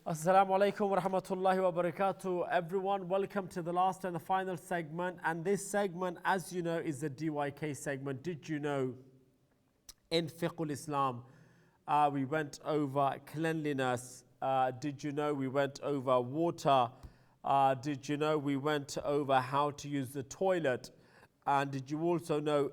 Assalamu alaikum wa rahmatullahi wa barakatuh. Everyone, welcome to the last and the final segment. And this segment, as you know, is the DYK segment. Did you know in Fiqh Islam, we went over cleanliness? Did you know we went over water? Did you know we went over how to use the toilet? And did you also know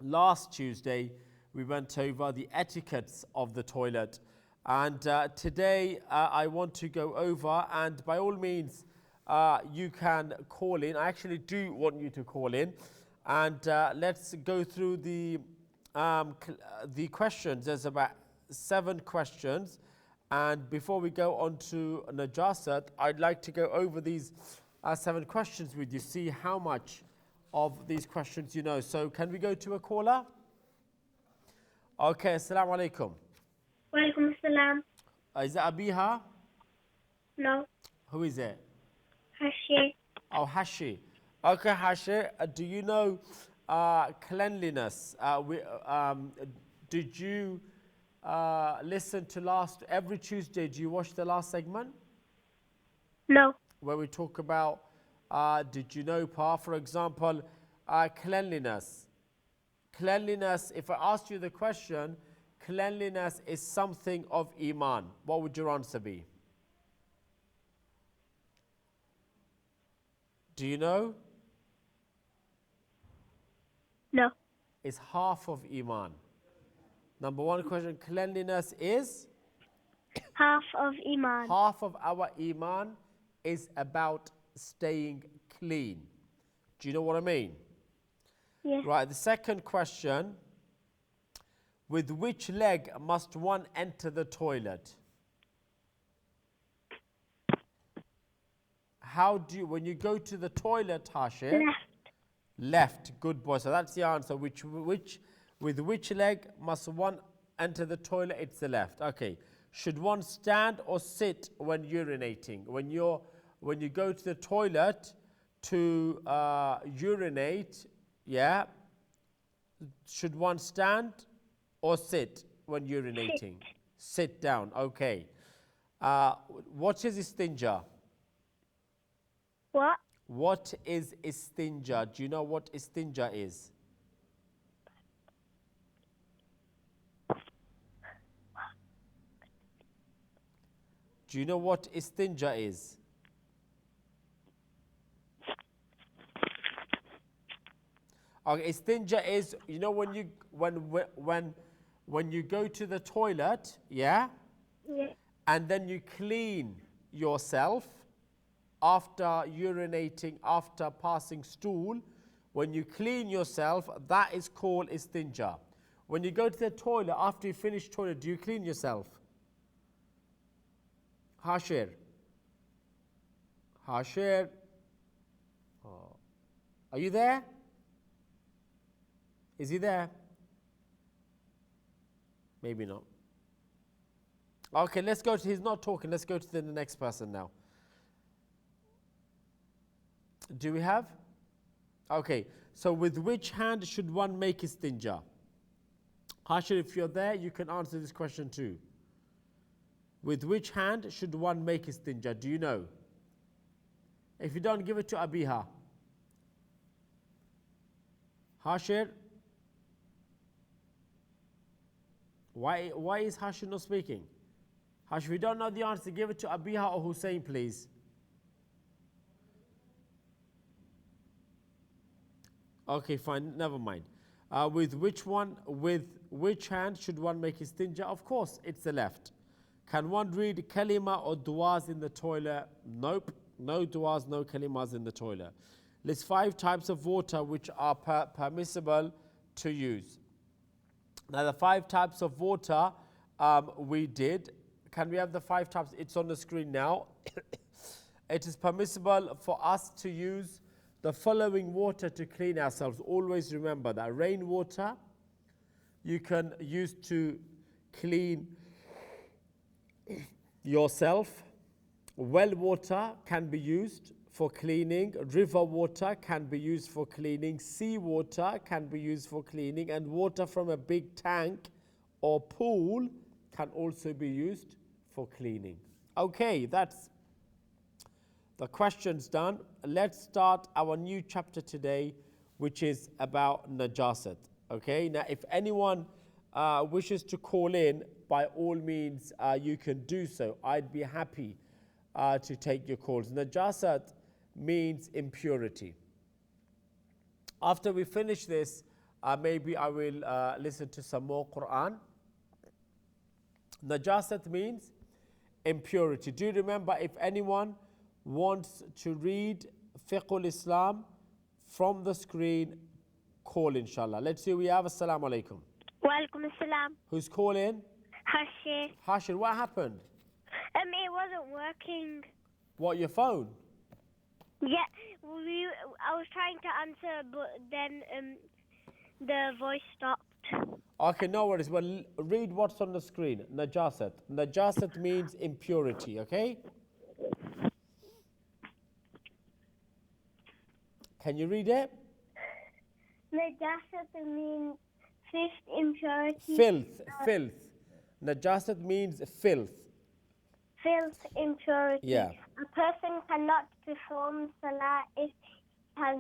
last Tuesday we went over the etiquettes of the toilet? And today I want to go over, and by all means you can call in. I actually do want you to call in, and let's go through the questions. There's about 7 questions, and before we go on to Najasat, I'd like to go over these 7 questions with you, see how much of these questions you know. So can we go to a caller? Okay, assalamu alaikum. Walaikum assalam. Is it Abiha? No. Who is it? Hashi. Oh, Hashi. Okay, Hashi, do you know cleanliness? Did you listen to every Tuesday, do you watch the last segment? No. Where we talk about, did you know, for example, cleanliness. Cleanliness, if I asked you the question, cleanliness is something of Iman, what would your answer be? Do you know? No. It's half of Iman. Number 1 question, cleanliness is? Half of Iman. Half of our Iman is about staying clean. Do you know what I mean? Yes. Right, the second question, with which leg must one enter the toilet? How do you, when you go to the toilet, Hashir? Left. Left, good boy. So that's the answer. With which leg must one enter the toilet? It's the left. Okay. Should one stand or sit when urinating? When you go to the toilet to urinate, yeah, should one stand or sit when urinating? Sit down, okay. What is istinja? What? What is istinja? Do you know what istinja is? Do you know what istinja is? Okay, istinja is, you know, when you go to the toilet, yeah? Yeah. And then you clean yourself after urinating, after passing stool, when you clean yourself, that is called istinja. When you go to the toilet, after you finish toilet, do you clean yourself? Hashir. Hashir. Oh. Are you there? Is he there? Maybe not. Okay, let's go to, he's not talking, let's go to the next person now. Do we have? Okay, so with which hand should one make istinja? Hashir, if you're there, you can answer this question too. With which hand should one make istinja? Do you know? If you don't, give it to Abiha. Hashir? Why is Hashir not speaking? Hashir, if you don't know the answer, give it to Abiha or Hussein, please. Okay, fine, never mind. With which hand should one make istinja? Of course, it's the left. Can one read kalima or du'as in the toilet? Nope, no du'as, no kalimas in the toilet. List 5 types of water which are permissible to use. Now the 5 types of water we did. Can we have the 5 types? It's on the screen now. It is permissible for us to use the following water to clean ourselves. Always remember that. Rainwater you can use to clean yourself. Well water can be used for cleaning. River water can be used for cleaning. Sea water can be used for cleaning. And water from a big tank or pool can also be used for cleaning. Okay, that's the questions done. Let's start our new chapter today, which is about najasat. Okay, now if anyone wishes to call in, by all means you can do so. I'd be happy to take your calls. Najasat means impurity. After we finish this, maybe I will listen to some more Quran. Najasat means impurity. Do you remember, if anyone wants to read Fiqh Islam from the screen, call inshallah. Let's see, we have Assalamu alaikum. Walaikum assalam. Who's calling? Hashir. Hashir, what happened? It wasn't working. What, your phone? Yeah, I was trying to answer, but then the voice stopped. Okay, no worries. Well, read what's on the screen. Najasat. Najasat means impurity, okay? Can you read it? Najasat means fifth impurity. Filth. Najasat means filth. Filth, impurity. Yeah. A person cannot perform salah if he has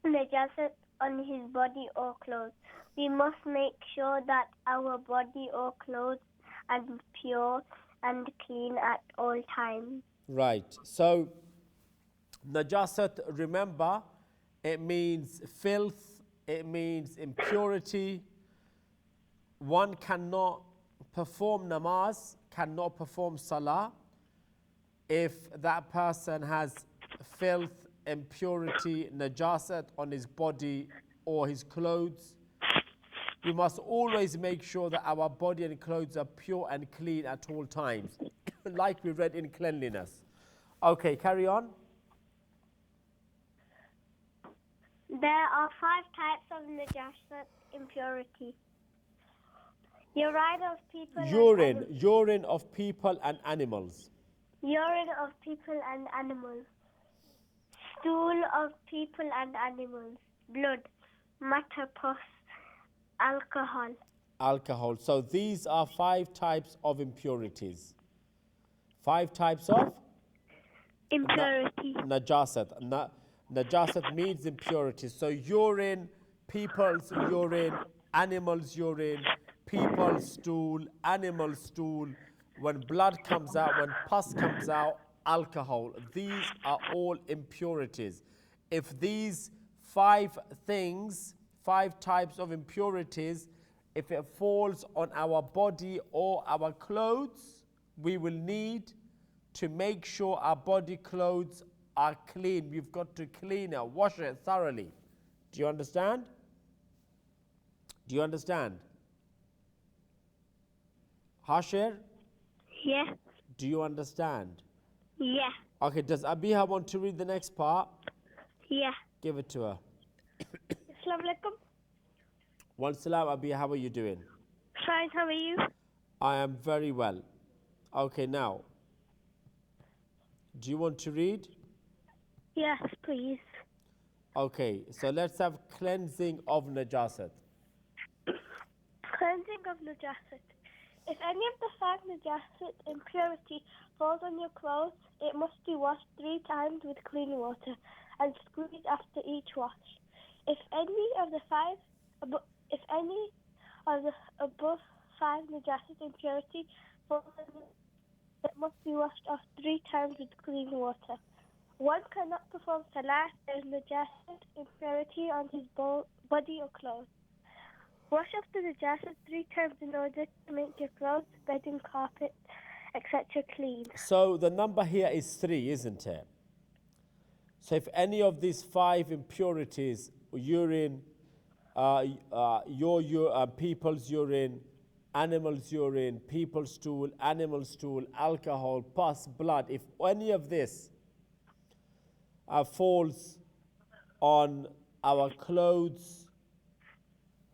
najasat on his body or clothes. We must make sure that our body or clothes are pure and clean at all times. Right. So, najasat, remember, it means filth, it means impurity. One cannot perform namaz, cannot perform salah if that person has filth, impurity, najasat on his body or his clothes. We must always make sure that our body and clothes are pure and clean at all times, like we read in cleanliness. Okay, carry on. There are 5 types of najasat impurity. Urine of people. Urine of people and animals. Urine of people and animals. Stool of people and animals. Blood. Matter, pus. Alcohol. Alcohol. So these are 5 types of impurities. 5 types of Impurity. najasat. Najasat means impurity. So urine, people's urine, animals' urine, people's stool, animal stool, when blood comes out, when pus comes out, alcohol. These are all impurities. If these 5 things, 5 types of impurities, if it falls on our body or our clothes, we will need to make sure our body clothes are clean. We've got to clean it, wash it thoroughly. Do you understand? Do you understand? Hashir? Yeah. Do you understand? Yeah. Okay, does Abiha want to read the next part? Yeah. Give it to her. Assalamu alaikum. One salam, Abiha, how are you doing? Fine, how are you? I am very well. Okay, now, do you want to read? Yes, please. Okay, so let's have cleansing of najasat. Cleansing of najasat. If any of the 5 najasat impurity falls on your clothes, it must be washed 3 times with clean water and squeezed after each wash. If any of the above 5 najasat impurity falls on you, it must be washed off 3 times with clean water. One cannot perform salah if there is najasat impurity on his body or clothes. Wash off the najasat 3 times in order to make your clothes, bedding, carpet, etc. clean. So the number here is 3, isn't it? So if any of these 5 impurities, urine, people's urine, animal's urine, people's stool, animal stool, alcohol, pus, blood, if any of this falls on our clothes,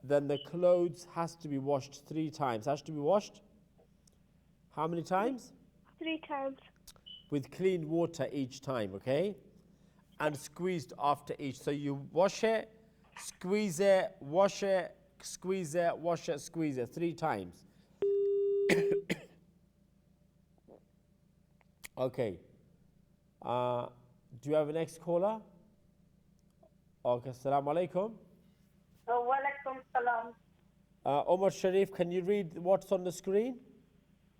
then the clothes has to be washed 3 times. Has to be washed how many times? 3 times. With clean water each time, okay? And squeezed after each. So you wash it, squeeze it, wash it, squeeze it, wash it, squeeze it 3 times. Okay. Do you have a next caller? Okay, assalamu alaikum. Wa alaikum salam. Omar Sharif, can you read what's on the screen?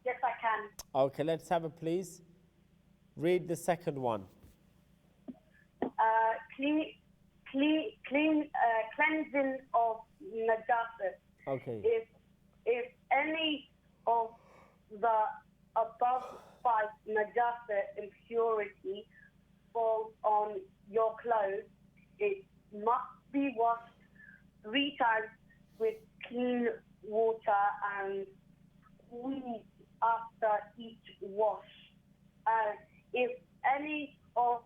Yes, I can. Okay, let's have it, please. Read the second one. Cleansing of najasat. Okay. If any of the above 5 najasat impurity falls on your clothes, it must be washed 3 times with clean water and squeezed after each wash. If any of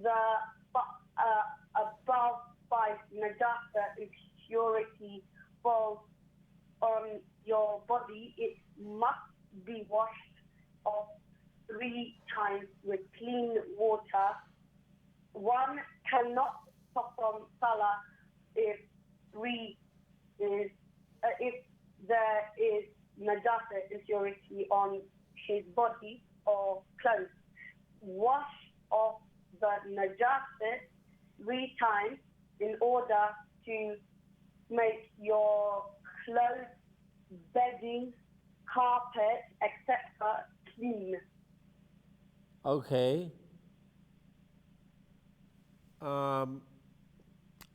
the above 5 najasa impurity falls on your body, it must be washed off 3 times with clean water. One cannot perform salah if there is najasa impurity on his body or clothes. Wash off the najasa 3 times in order to make your clothes, bedding, carpet, etc. clean. Okay.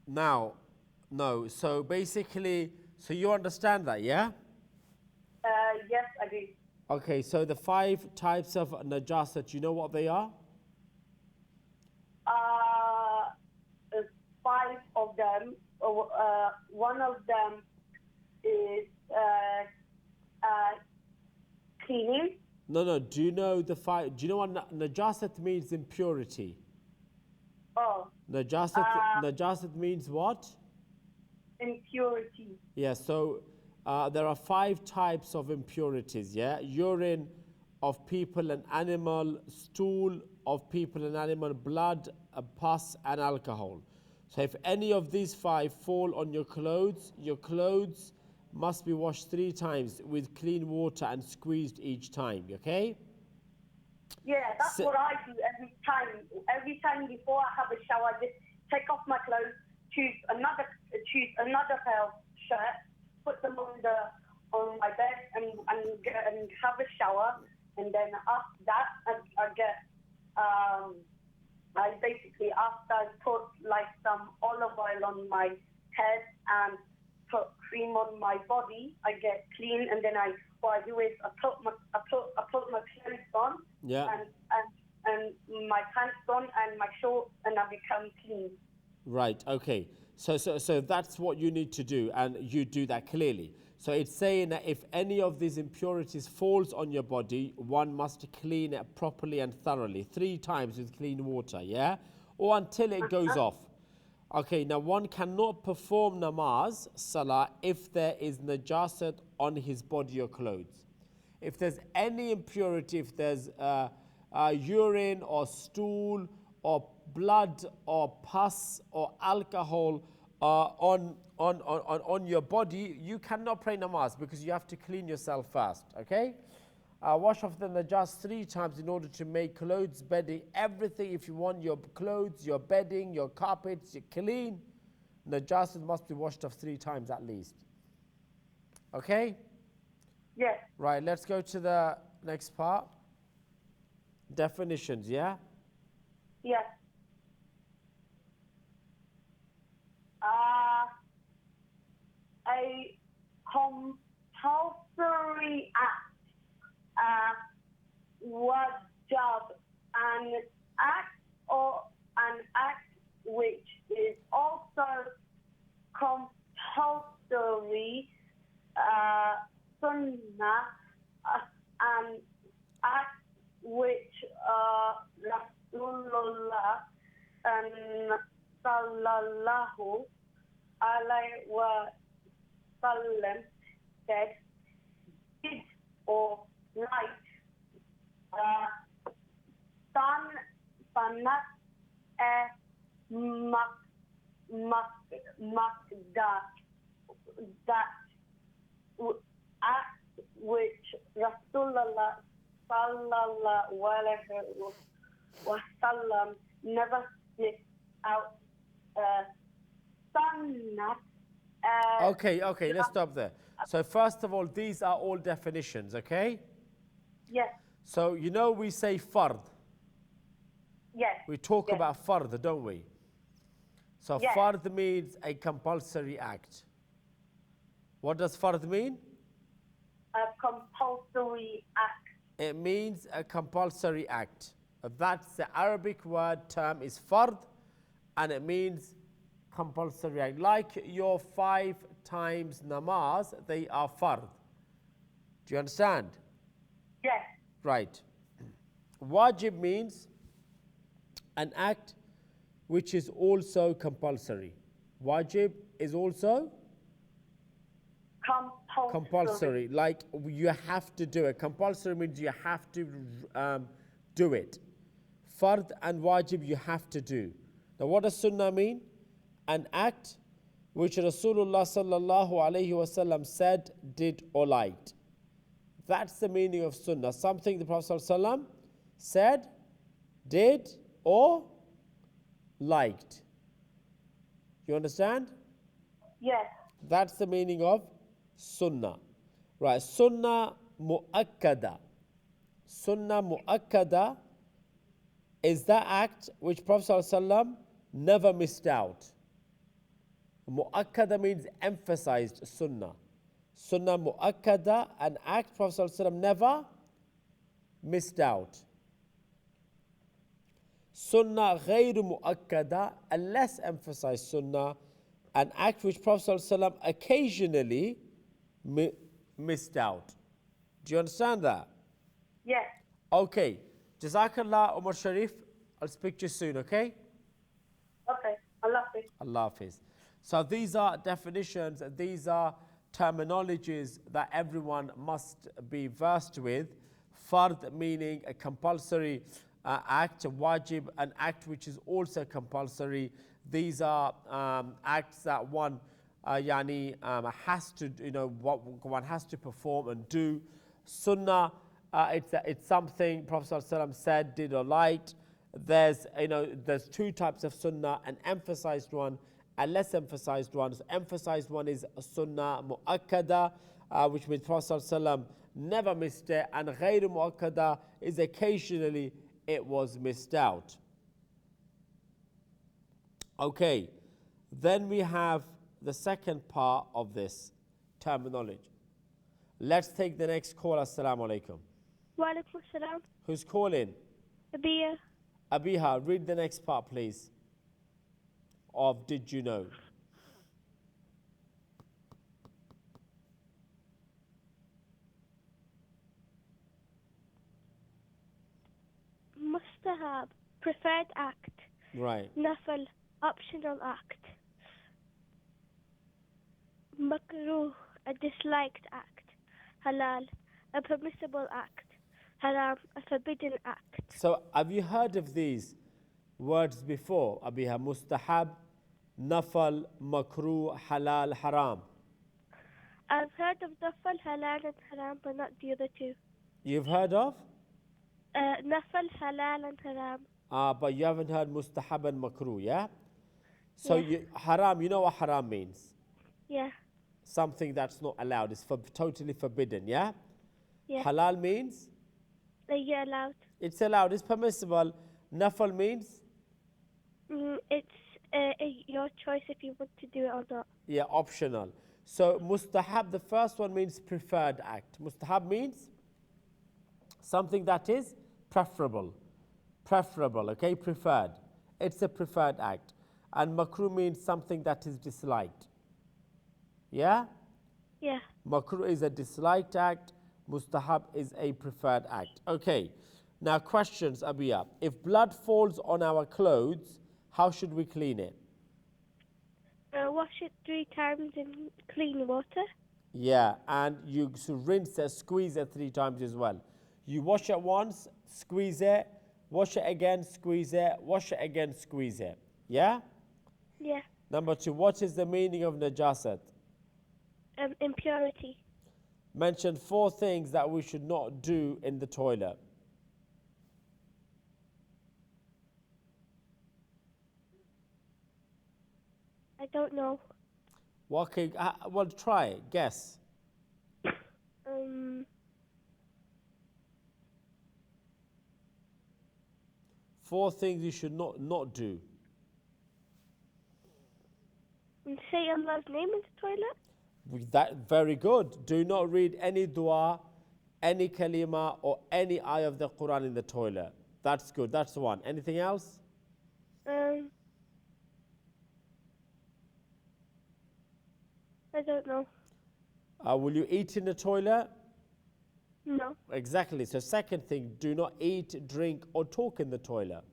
Now, no. So basically, so you understand that, yeah? Yes, I do. Okay, so the 5 types of najasat, you know what they are? 5 of them. One of them is cleaning. No. Do you know the 5? Do you know what najasat means? Impurity. Oh. Najasat means what? Impurity. Yeah. So there are 5 types of impurities. Yeah. Urine of people and animal, stool of people and animal, blood, pus, and alcohol. So if any of these 5 fall on your clothes must be washed 3 times with clean water and squeezed each time. Okay? Yeah, that's what I do every time. Every time before I have a shower, I just take off my clothes, choose another pair of shirts, put them on my bed, and have a shower. And then after that, after I put like some olive oil on my head and put cream on my body, I get clean. And then what I do is I put my clothes on, yeah, and my pants on and my shorts, and I become clean. Right. Okay. So that's what you need to do, and you do that clearly. So it's saying that if any of these impurities falls on your body, one must clean it properly and thoroughly 3 times with clean water, yeah? Or until it goes off. Okay, now one cannot perform namaz, salah, if there is najasat on his body or clothes. If there's any impurity, if there's urine or stool or blood or pus or alcohol on your body, you cannot pray namaz because you have to clean yourself first. Okay? Wash off the najas 3 times in order to make clothes, bedding, everything. If you want your clothes, your bedding, your carpets clean, najas must be washed off 3 times at least. Okay? Yes. Right, let's go to the next part. Definitions, yeah? Yes. A compulsory act, wajab, an act which is also compulsory, sunnah, an act which Rasulullah sallallahu alayhi wa sallam said, did or light, sanat that act which Rasulullah sallallahu alayhi wa sallam never missed out sunnah. Okay, let's stop there. So first of all, these are all definitions, okay? Yes, So you know we say fard. yes. We talk yes. about fard, don't we? So Yes. fard means a compulsory act. What does fard mean? A compulsory act. It means a compulsory act. That's the Arabic word term is fard, and it means compulsory act. Like your 5 times namaz, they are fard. Do you understand? Yes, Right. Wajib means an act which is also compulsory. Wajib is also compulsory. Like you have to do it. Compulsory means you have to do it. Fard and wajib you have to do. Now what does sunnah mean? An act which Rasulullah sallallahu alayhi wasallam said, did or liked. That's the meaning of sunnah. Something the Prophet sallallahu alaihi wasallam said, did or liked. You understand? yes. That's the meaning of sunnah. Right, sunnah mu'akkada. Sunnah mu'akkada is that act which Prophet ﷺ never missed out. Mu'akkada means emphasized sunnah. Sunnah mu'akkada, an act Prophet ﷺ never missed out. Sunnah ghayru mu'akkada, a less emphasized sunnah, an act which Prophet ﷺ occasionally missed out. Do you understand that? Yes. Okay. Jazakallah, Umar Sharif. I'll speak to you soon, okay? Okay. Allah Hafiz. Allah Hafiz. So these are definitions, these are terminologies that everyone must be versed with. Fard meaning a compulsory act, wajib, an act which is also compulsory. These are acts that one has to, what one has to perform and do. Sunnah, it's something Prophet ﷺ said, did or liked. There's 2 types of sunnah, an emphasized one, a less emphasized one. So emphasized one is sunnah mu'akkada, which means Prophet ﷺ never missed it, and ghayr mu'akkada is occasionally it was missed out. Okay, then we have the second part of this terminology. Let's take the next call. Assalamu alaikum. Wa alaikum assalam. Who's calling? Abia. Abiha, read the next part, please. Of did you know? Mustahab, preferred act. Right. Nafal, optional act. Makruh, a disliked act. Halal, a permissible act. Haram, a forbidden act. So have you heard of these words before? Abiha, mustahab, nafal, makruh, halal, haram. I've heard of nafal, halal and haram, but not the other 2. You've heard of? Nafal, halal and haram. But you haven't heard mustahab and makruh, yeah? So Yeah. Haram, you know what haram means? Yeah. Something that's not allowed. It's totally forbidden, yeah? Yeah. Halal means? You're allowed. It's allowed, it's permissible. Nafal means? It's your choice if you want to do it or not. Yeah, optional. So mustahab, the first one means preferred act. Mustahab means something that is preferable. Preferable, okay, preferred. It's a preferred act. And makruh means something that is disliked. Yeah? Yeah. Makruh is a disliked act. Mustahab is a preferred act. Okay. Now questions, Abiya. If blood falls on our clothes, how should we clean it? Wash it 3 times in clean water. Yeah, and you should rinse it, squeeze it 3 times as well. You wash it once, squeeze it, wash it again, squeeze it, wash it again, squeeze it. Yeah? Yeah. Number 2, what is the meaning of najasat? Impurity. Mention 4 things that we should not do in the toilet. I don't know. Okay, well, try it. Guess. Um, 4 things you should not do. say Allah's name in the toilet. That very good. Do not read any dua, any kalima, or any ayah of the Quran in the toilet. That's good. That's the one. Anything else? I don't know. Will you eat in the toilet? No. Exactly. So second thing, do not eat, drink, or talk in the toilet.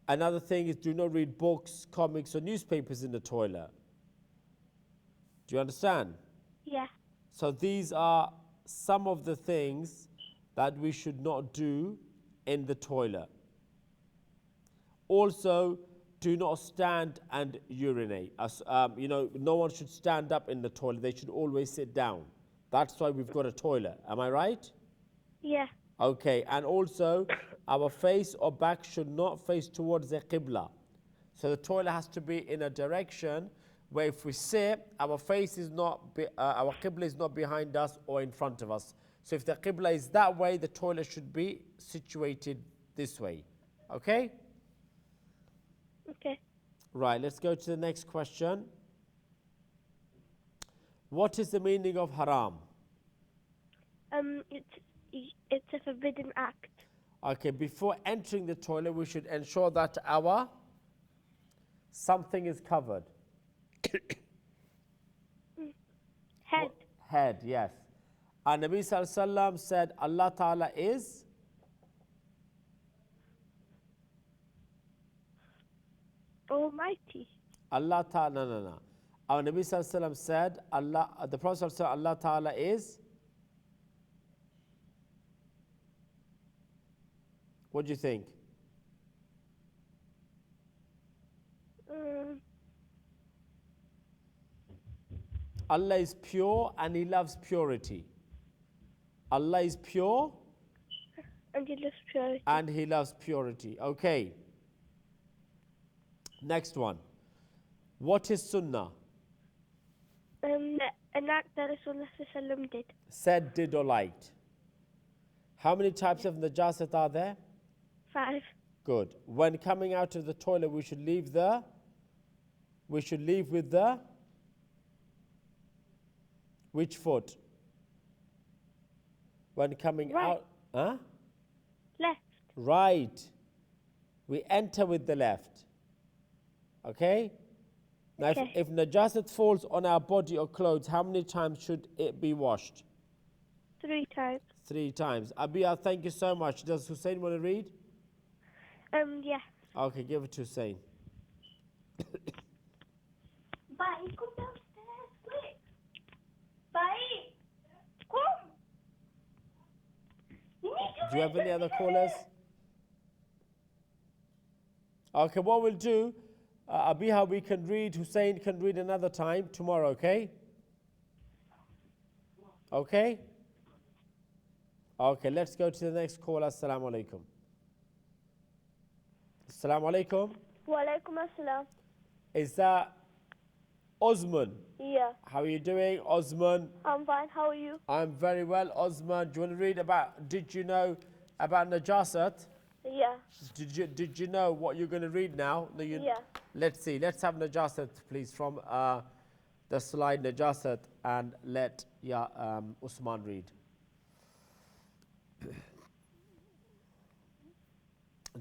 Another thing is do not read books, comics, or newspapers in the toilet. Do you understand? Yeah. So these are some of the things that we should not do in the toilet. Also, do not stand and urinate. No one should stand up in the toilet. They should always sit down. That's why we've got a toilet. Am I right? Yeah. Okay, and also our face or back should not face towards the Qibla. So the toilet has to be in a direction where if we sit, our face is not, our Qibla is not behind us or in front of us. So if the Qibla is that way, the toilet should be situated this way. Okay? Okay. Right, let's go to the next question. What is the meaning of haram? It's a forbidden act. Okay, before entering the toilet, we should ensure that our something is covered. Head. Head, yes. And Nabi Sallallahu Alaihi Wasallam said, Allah Ta'ala is? Almighty. Allah Ta'ala, no. Our Nabi Sallallahu Alaihi Wasallam said, the Prophet said, Allah Ta'ala is? What do you think? Allah is pure and He loves purity. Allah is pure And He loves purity. and He loves purity. Okay. Next one. What is sunnah? An act that Rasulullah did. Said, did, or liked. How many types of najasat are there? 5. Good. When coming out of the toilet, we should leave with the which foot? When coming Right. out, huh? Left. Right. We enter with the left. Okay? Now, Okay. if najasat falls on our body or clothes, how many times should it be washed? 3 times. 3 times. Abia, thank you so much. Does Hussein want to read? Yeah. Okay, give it to Hussein. Bye. Come downstairs, quick. Bye. Come. You need to Do you have any other callers? Okay, what we'll do, Abiha, we can read, Hussein can read another time tomorrow, okay? Okay? Okay, let's go to the next caller. Assalamu alaikum. Assalamu alaikum. Wa alaikum assalam. Is that Osman? Yeah. How are you doing, Osman? I'm fine. How are you? I'm very well, Osman. Do you want to read about, did you know about najasat? Yeah. Did you know what you're going to read now? No, Yeah. Let's see. Let's have najasat, please, from the slide najasat, and let Usman read.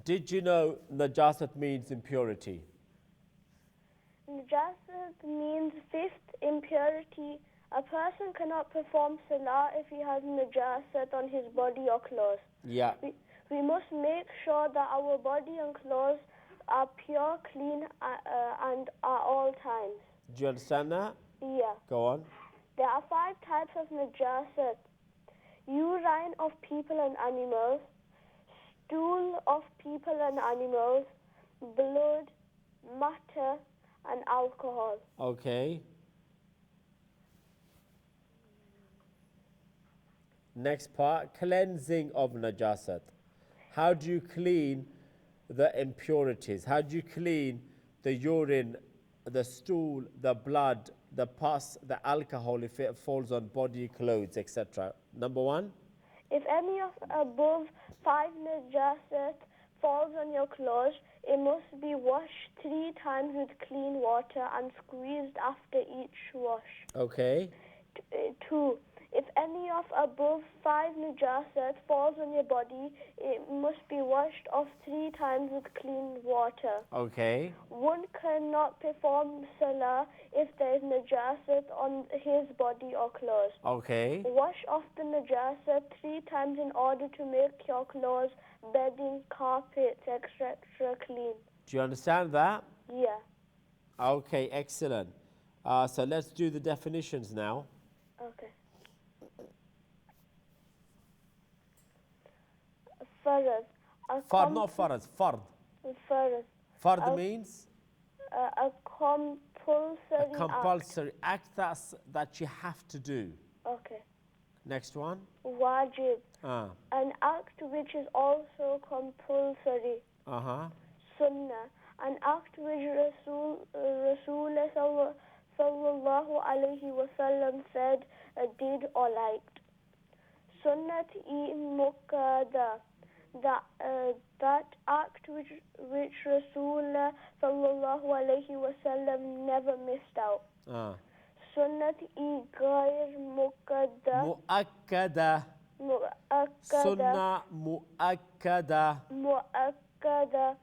Did you know najasat means impurity? Najasat means 5th impurity. A person cannot perform salah if he has najasat on his body or clothes. Yeah. We must make sure that our body and clothes are pure, clean, and at all times. Do you understand that? Yeah. Go on. There are 5 types of najasat. Urine of people and animals, stool of people and animals, blood, matter, and alcohol. Okay. Next part, cleansing of najasat. How do you clean the impurities? How do you clean the urine, the stool, the blood, the pus, the alcohol if it falls on body, clothes, etc.? Number one. If any of above 5 najasat falls on your clothes, it must be washed 3 times with clean water and squeezed after each wash. Okay. 2. If any of above 5 najasat falls on your body, it must be washed off 3 times with clean water. Okay. One cannot perform salah if there is najasat on his body or clothes. Okay. Wash off the najasat 3 times in order to make your clothes, bedding, carpets, etc. clean. Do you understand that? Yeah. Okay, excellent. So let's do the definitions now. Okay. Faraz. Fard, not faraz, fard. Faraz. Fard means A compulsory a compulsory act that you have to do. act. Okay. Next one. Wajib. An act which is also compulsory. Sunnah. An act which Rasul sallallahu alayhi wasallam said, did or liked. Sunnat-i muqadda. That act which Rasul sallallahu alayhi wasallam never missed out. Sunnat-i ghair muqadda. Mu'akkada. Sunnah mu'akkada. Mu'akkada.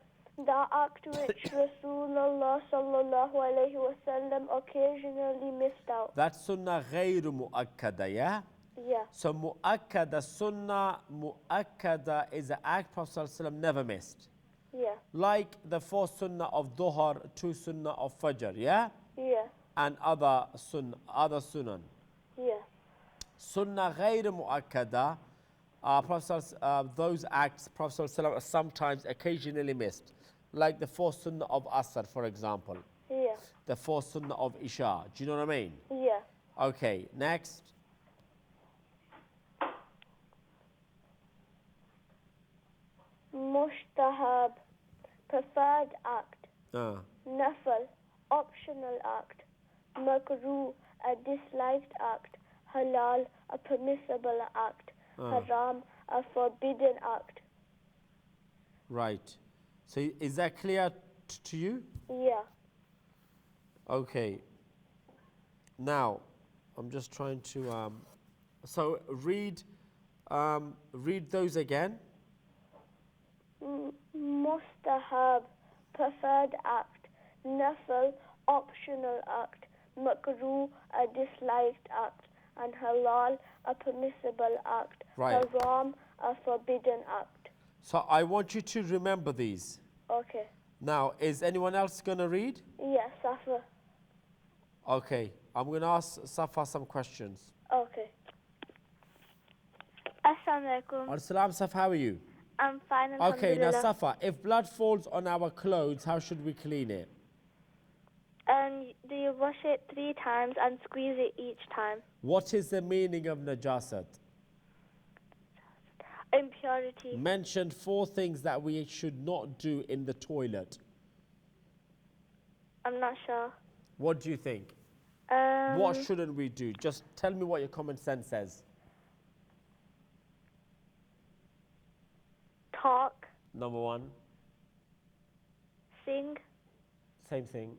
The act which Rasulullah sallallahu alayhi wasallam occasionally missed out. That's sunnah ghayru mu'akkada, yeah? Yeah. So mu'akkada, sunnah mu'akkada is an act Prophet ﷺ never missed. Yeah. Like the 4 sunnah of dhuhr, 2 sunnah of fajr, yeah? Yeah. And other sunan. Yeah. Sunnah ghayru mu'akkada, those acts Prophet ﷺ sometimes occasionally missed. Like the 4 sunnah of asr, for example. Yeah. The 4 sunnah of isha. Do you know what I mean? Yeah. Okay, next. Mustahab, preferred act. Nafal, optional act. Makruh, a disliked act. Halal, a permissible act. Haram, a forbidden act. Right. So is that clear to you? Yeah. Okay. Now, I'm just trying to. So read those again. Mustahab, preferred act. Nafal, optional act. Makruh, a disliked act. And halal, a permissible act. Right. Haram, a forbidden act. So I want you to remember these. Okay. Now, is anyone else going to read? Yes, Safa. Okay. I'm going to ask Safa some questions. Okay. Assalamu alaikum. As-salam, Safa, how are you? I'm fine, Okay, now alhamdulillah. Safa, if blood falls on our clothes, how should we clean it? Do you wash it 3 times and squeeze it each time? What is the meaning of najasat? Impurity. Mention 4 things that we should not do in the toilet. I'm not sure. What do you think? What shouldn't we do? Just tell me what your common sense says. Talk. Number 1. Sing. Same thing.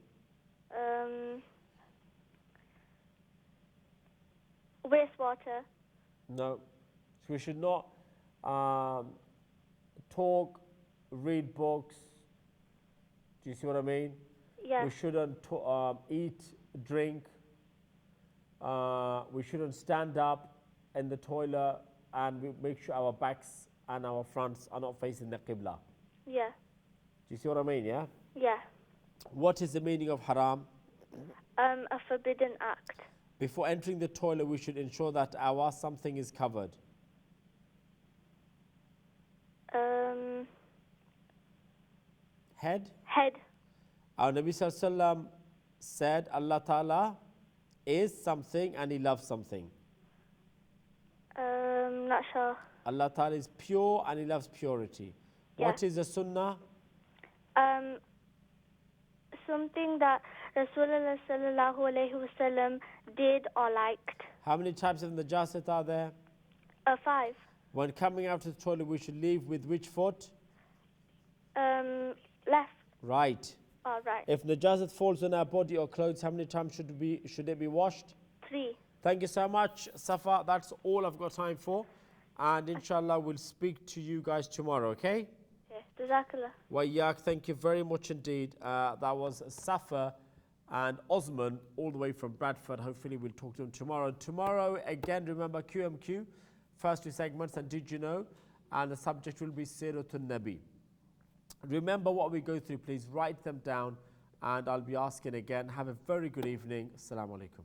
Wastewater. No. So we should not talk, read books. Do you see what I mean? Yes. We shouldn't eat, drink. We shouldn't stand up in the toilet, and we make sure our backs and our fronts are not facing the Qibla. Yeah. Do you see what I mean, yeah? Yeah. What is the meaning of haram? A forbidden act. Before entering the toilet, we should ensure that our something is covered. Head? Head. Our Nabi Sallallahu Alaihi Wasallam said Allah Ta'ala is something and He loves something. Not not sure. Allah Ta'ala is pure and He loves purity. What is the sunnah? Something that Rasulullah sallallahu alayhi wasallam did or liked. How many types of najasat are there? 5. When coming out of the toilet, we should leave with which foot? Left. Right. All right. If najasat falls on our body or clothes, how many times should it be washed? 3. Thank you so much, Safa. That's all I've got time for. And inshallah, we'll speak to you guys tomorrow, okay? Yes. Jazakallah. Wayak, thank you very much indeed. That was Safa and Osman, all the way from Bradford. Hopefully, we'll talk to them tomorrow. Tomorrow, again, remember QMQ, first 2 segments, and did you know? And the subject will be Siratul Nabi. Remember what we go through, please write them down, and I'll be asking again. Have a very good evening. Assalamu alaikum.